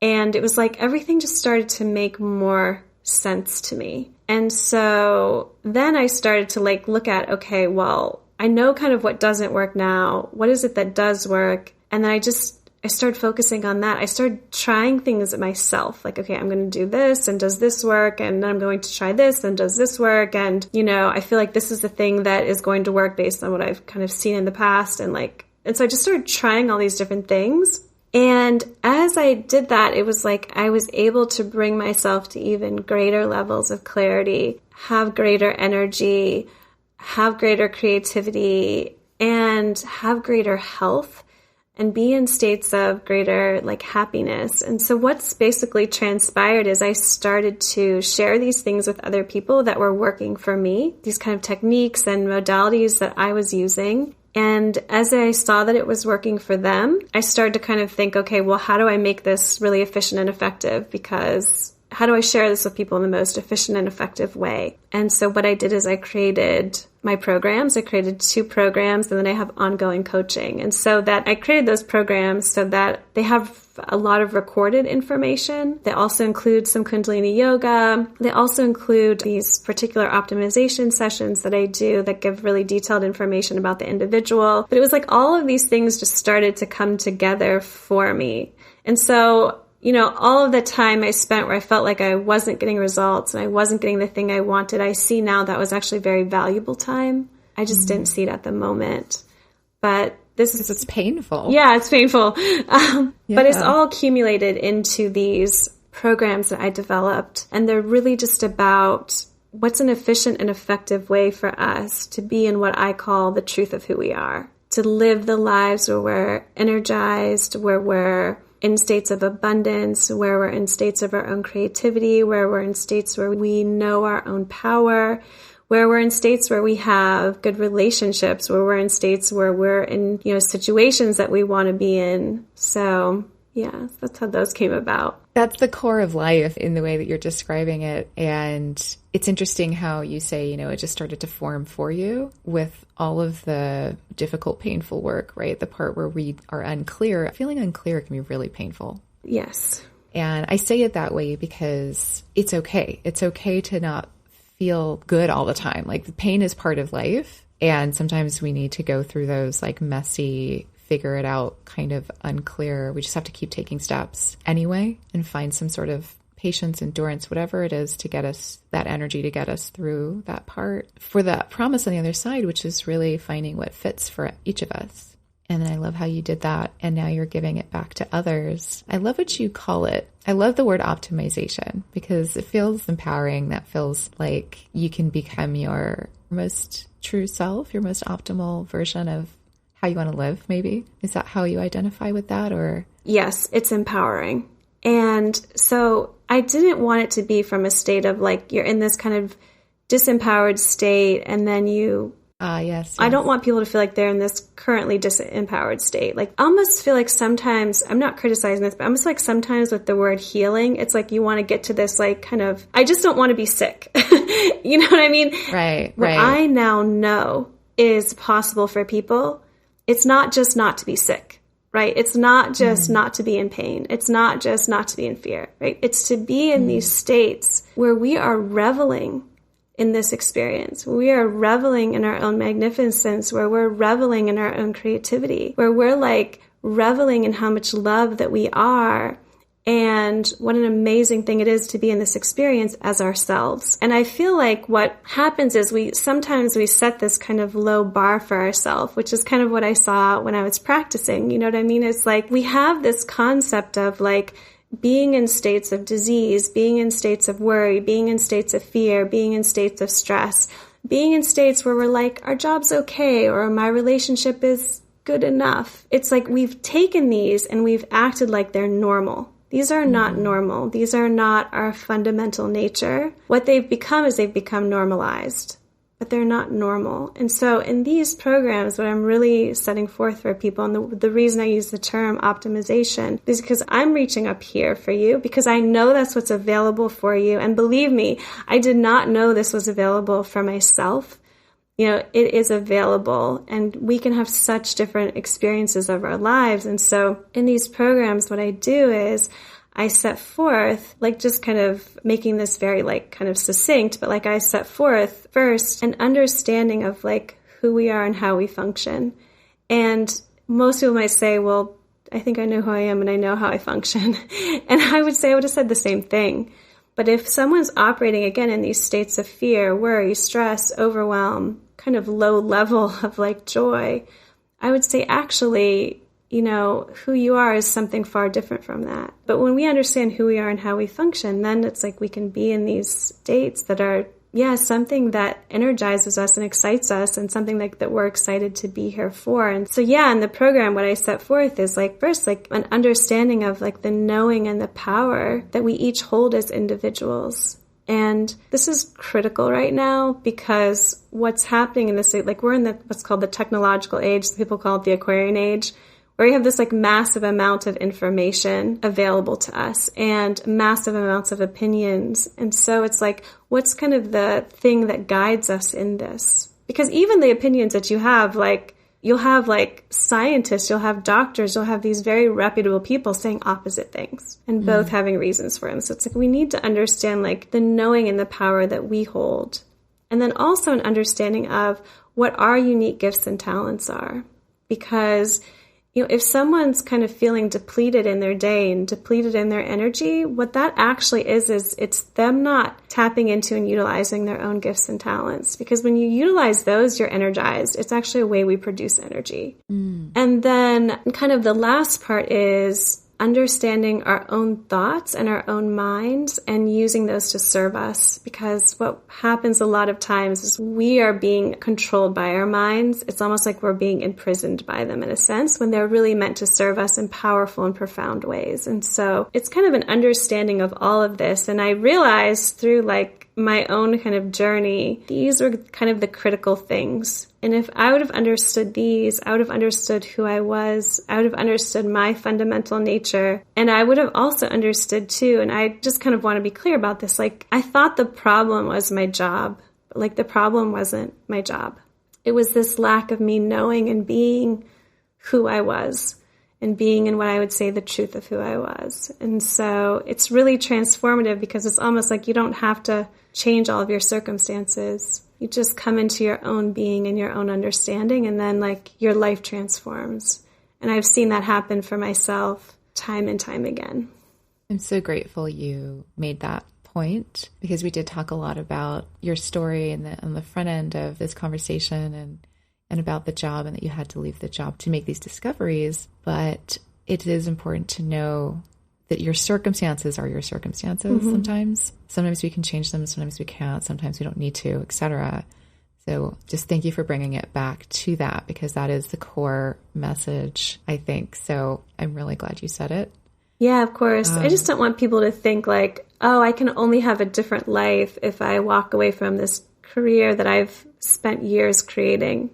and it was like everything just started to make more sense to me. And so then I started to like look at, okay, well, I know kind of what doesn't work now. What is it that does work? And then I started focusing on that. I started trying things myself. Like, okay, I'm going to do this, and does this work? And then I'm going to try this, and does this work? And, I feel like this is the thing that is going to work based on what I've kind of seen in the past. And so I just started trying all these different things. And as I did that, it was like I was able to bring myself to even greater levels of clarity, have greater energy, have greater creativity, and have greater health, and be in states of greater happiness. And so what's basically transpired is I started to share these things with other people that were working for me, these kind of techniques and modalities that I was using. And as I saw that it was working for them, I started to kind of think, okay, well, how do I make this really efficient and effective? Because how do I share this with people in the most efficient and effective way? And so what I did is I created my programs. I created 2 programs, and then I have ongoing coaching. And so that I created those programs so that they have a lot of recorded information. They also include some Kundalini yoga. They also include these particular optimization sessions that I do that give really detailed information about the individual. But it was like all of these things just started to come together for me. And so all of the time I spent where I felt like I wasn't getting results and I wasn't getting the thing I wanted, I see now that was actually very valuable time. I just didn't see it at the moment. But it's painful. Yeah, it's painful. But it's all accumulated into these programs that I developed. And they're really just about what's an efficient and effective way for us to be in what I call the truth of who we are. To live the lives where we're energized, where we're in states of abundance, where we're in states of our own creativity, where we're in states where we know our own power, where we're in states where we have good relationships, where we're in states where we're in, situations that we want to be in. So, yeah, that's how those came about. That's the core of life in the way that you're describing it. And it's interesting how you say, it just started to form for you with all of the difficult, painful work, right? The part where we are unclear. Feeling unclear can be really painful. Yes. And I say it that way because it's okay. It's okay to not feel good all the time. Like the pain is part of life. And sometimes we need to go through those like messy, figure it out, kind of unclear. We just have to keep taking steps anyway and find some sort of patience, endurance, whatever it is to get us that energy to get us through that part for that promise on the other side, which is really finding what fits for each of us. And then I love how you did that. And now you're giving it back to others. I love what you call it. I love the word optimization because it feels empowering. That feels like you can become your most true self, your most optimal version of how you want to live, maybe. Is that how you identify with that? Or yes, it's empowering. And so I didn't want it to be from a state of like you're in this kind of disempowered state and then you... Yes. I don't want people to feel like they're in this currently disempowered state. Like I almost feel like sometimes, I'm not criticizing this, but I almost like sometimes with the word healing, it's like you want to get to this like kind of, I just don't want to be sick. You know what I mean? Right, what right. I now know is possible for people. It's not just not to be sick. Right? It's not just not to be in pain. It's not just not to be in fear, right? It's to be in these states where we are reveling in this experience. We are reveling in our own magnificence, where we're reveling in our own creativity, where we're like reveling in how much love that we are and what an amazing thing it is to be in this experience as ourselves. And I feel like what happens is sometimes we set this kind of low bar for ourselves, which is kind of what I saw when I was practicing. You know what I mean? It's like we have this concept of like being in states of disease, being in states of worry, being in states of fear, being in states of stress, being in states where we're like, our job's okay, or my relationship is good enough. It's like we've taken these and we've acted like they're normal. These are not normal. These are not our fundamental nature. What they've become is they've become normalized, but they're not normal. And so in these programs, what I'm really setting forth for people, and the reason I use the term optimization is because I'm reaching up here for you because I know that's what's available for you. And believe me, I did not know this was available for myself. You know, it is available and we can have such different experiences of our lives. And so in these programs, what I do is I set forth, like just kind of making this very like kind of succinct, but like I set forth first an understanding of like who we are and how we function. And most people might say, well, I think I know who I am and I know how I function. And I would say I would have said the same thing. But if someone's operating, again, in these states of fear, worry, stress, overwhelm, kind of low level of like joy, I would say actually, you know, who you are is something far different from that. But when we understand who we are and how we function, then it's like we can be in these states that are, something that energizes us and excites us and something like that we're excited to be here for. And so, in the program, what I set forth is like first, like an understanding of like the knowing and the power that we each hold as individuals. And this is critical right now because what's happening in this, like we're in what's called the technological age. People call it the Aquarian age, where you have this like massive amount of information available to us and massive amounts of opinions. And so it's like, what's kind of the thing that guides us in this? Because even the opinions that you have, like you'll have like scientists, you'll have doctors, you'll have these very reputable people saying opposite things and both having reasons for them. So it's like we need to understand like the knowing and the power that we hold. And then also an understanding of what our unique gifts and talents are. Because if someone's kind of feeling depleted in their day and depleted in their energy, what that actually is it's them not tapping into and utilizing their own gifts and talents. Because when you utilize those, you're energized. It's actually a way we produce energy. And then kind of the last part is understanding our own thoughts and our own minds and using those to serve us. Because what happens a lot of times is we are being controlled by our minds. It's almost like we're being imprisoned by them in a sense when they're really meant to serve us in powerful and profound ways. And so it's kind of an understanding of all of this. And I realized through like my own kind of journey, these were kind of the critical things. And if I would have understood these, I would have understood who I was. I would have understood my fundamental nature. And I would have also understood too, and I just kind of want to be clear about this, like I thought the problem was my job. But like the problem wasn't my job. It was this lack of me knowing and being who I was and being in what I would say the truth of who I was. And so it's really transformative because it's almost like you don't have to change all of your circumstances. You just come into your own being and your own understanding, and then like your life transforms. And I've seen that happen for myself time and time again. I'm so grateful you made that point, because we did talk a lot about your story on the front end of this conversation and about the job, and that you had to leave the job to make these discoveries. But it is important to know that your circumstances are your circumstances. Sometimes we can change them, sometimes we can't, sometimes we don't need to, etc. So just thank you for bringing it back to that, because that is the core message, I think. So I'm really glad you said it. Yeah, of course. I just don't want people to think like, oh, I can only have a different life if I walk away from this career that I've spent years creating.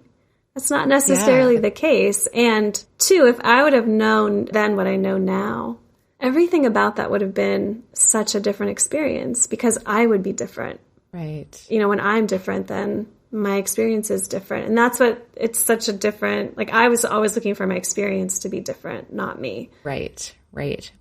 That's not necessarily the case. And two, if I would have known then what I know now, everything about that would have been such a different experience, because I would be different. Right. You know, when I'm different, then my experience is different. And that's what, it's such a different, like I was always looking for my experience to be different, not me. Right.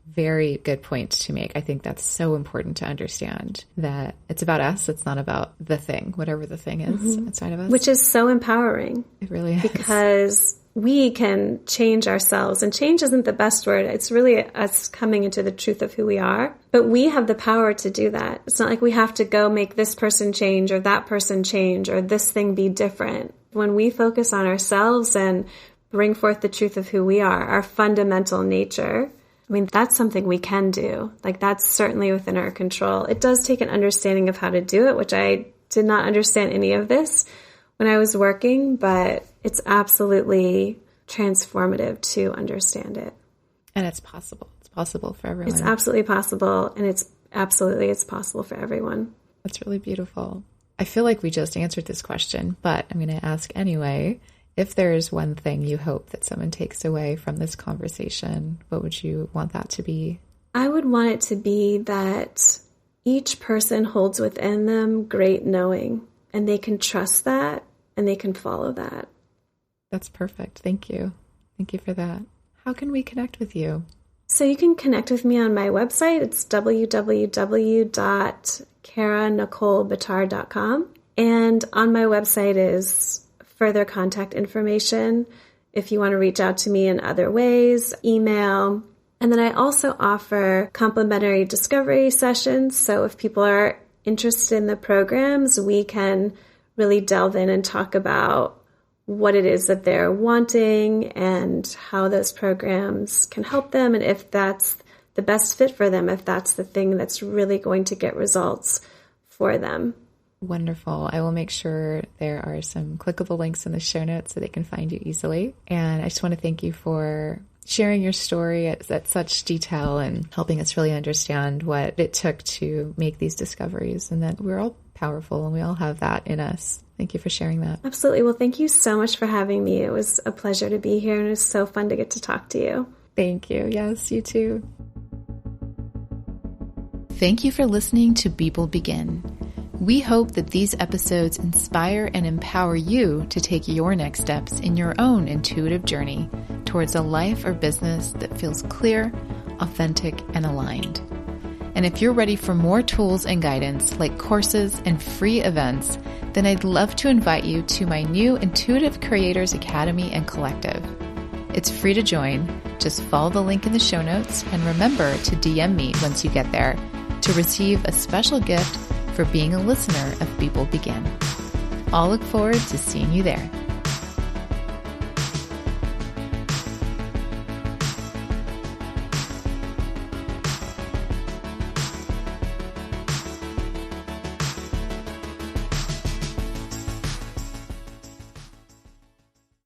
Very good point to make. I think that's so important to understand, that it's about us. It's not about the thing, whatever the thing is inside of us. Which is so empowering. It really is. Because we can change ourselves, and change isn't the best word. It's really us coming into the truth of who we are. But we have the power to do that. It's not like we have to go make this person change or that person change or this thing be different. When we focus on ourselves and bring forth the truth of who we are, our fundamental nature, I mean, that's something we can do. Like, that's certainly within our control. It does take an understanding of how to do it, which I did not understand any of this when I was working, but it's absolutely transformative to understand it. And it's possible. It's possible for everyone. It's absolutely possible, and it's possible for everyone. That's really beautiful. I feel like we just answered this question, but I'm going to ask anyway. If there's one thing you hope that someone takes away from this conversation, what would you want that to be? I would want it to be that each person holds within them great knowing, and they can trust that, and they can follow that. That's perfect. Thank you. Thank you for that. How can we connect with you? So you can connect with me on my website. It's www.karanicolebitar.com. And on my website is further contact information if you want to reach out to me in other ways, email. And then I also offer complimentary discovery sessions. So if people are interested in the programs, we can really delve in and talk about what it is that they're wanting and how those programs can help them, and if that's the best fit for them, if that's the thing that's really going to get results for them. Wonderful. I will make sure there are some clickable links in the show notes so they can find you easily. And I just want to thank you for sharing your story at such detail and helping us really understand what it took to make these discoveries, and that we're all powerful and we all have that in us. Thank you for sharing that. Absolutely. Well, thank you so much for having me. It was a pleasure to be here, and it was so fun to get to talk to you. Thank you. Yes, you too. Thank you for listening to People Begin. We hope that these episodes inspire and empower you to take your next steps in your own intuitive journey towards a life or business that feels clear, authentic, and aligned. And if you're ready for more tools and guidance like courses and free events, then I'd love to invite you to my new Intuitive Creators Academy and Collective. It's free to join. Just follow the link in the show notes, and remember to DM me once you get there to receive a special gift for being a listener of People Begin. I'll look forward to seeing you there.